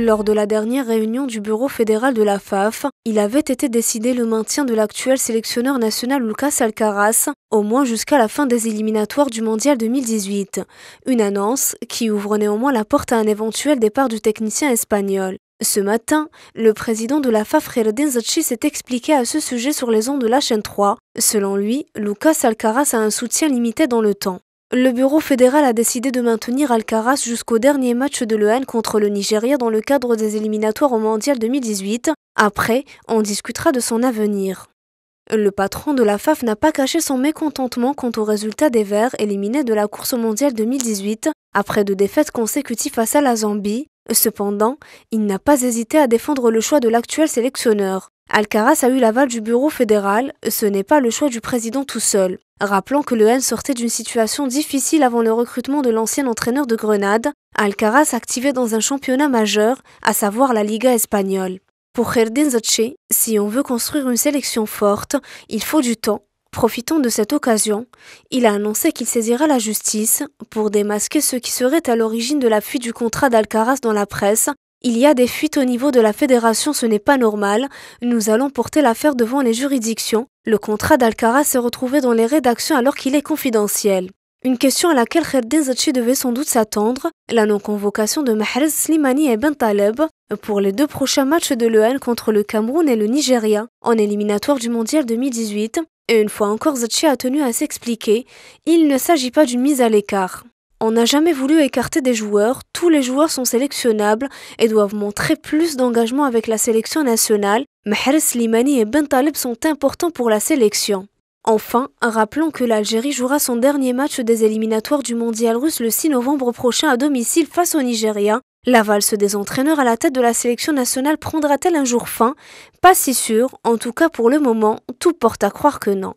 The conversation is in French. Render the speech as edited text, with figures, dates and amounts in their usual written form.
Lors de la dernière réunion du bureau fédéral de la FAF, il avait été décidé le maintien de l'actuel sélectionneur national Lucas Alcaraz, au moins jusqu'à la fin des éliminatoires du Mondial 2018. Une annonce qui ouvre néanmoins la porte à un éventuel départ du technicien espagnol. Ce matin, le président de la FAF, Kheireddine Zetchi, s'est expliqué à ce sujet sur les ondes de la chaîne 3. Selon lui, Lucas Alcaraz a un soutien limité dans le temps. Le bureau fédéral a décidé de maintenir Alcaraz jusqu'au dernier match de l'EN contre le Nigeria dans le cadre des éliminatoires au Mondial 2018. Après, on discutera de son avenir. Le patron de la FAF n'a pas caché son mécontentement quant aux résultats des Verts éliminés de la course au Mondial 2018 après 2 défaites consécutives face à la Zambie. Cependant, il n'a pas hésité à défendre le choix de l'actuel sélectionneur. Alcaraz a eu l'aval du bureau fédéral, ce n'est pas le choix du président tout seul. Rappelant que le N sortait d'une situation difficile avant le recrutement de l'ancien entraîneur de Grenade, Alcaraz activait dans un championnat majeur, à savoir la Liga espagnole. Pour Kheireddine Zetchi, si on veut construire une sélection forte, il faut du temps. Profitant de cette occasion, il a annoncé qu'il saisira la justice pour démasquer ceux qui seraient à l'origine de la fuite du contrat d'Alcaraz dans la presse. Il y a des fuites au niveau de la fédération, ce n'est pas normal. Nous allons porter l'affaire devant les juridictions. Le contrat d'Alcaraz s'est retrouvé dans les rédactions alors qu'il est confidentiel. Une question à laquelle Kheireddine Zetchi devait sans doute s'attendre, la non-convocation de Mahrez Slimani et Bentaleb pour les 2 prochains matchs de l'EN contre le Cameroun et le Nigeria en éliminatoire du Mondial 2018. Et une fois encore, Zetchi a tenu à s'expliquer, il ne s'agit pas d'une mise à l'écart. On n'a jamais voulu écarter des joueurs, tous les joueurs sont sélectionnables et doivent montrer plus d'engagement avec la sélection nationale. Mahrez Slimani et Bentaleb sont importants pour la sélection. Enfin, rappelons que l'Algérie jouera son dernier match des éliminatoires du Mondial russe le 6 novembre prochain à domicile face au Nigeria. La valse des entraîneurs à la tête de la sélection nationale prendra-t-elle un jour fin? Pas si sûr, en tout cas pour le moment, tout porte à croire que non.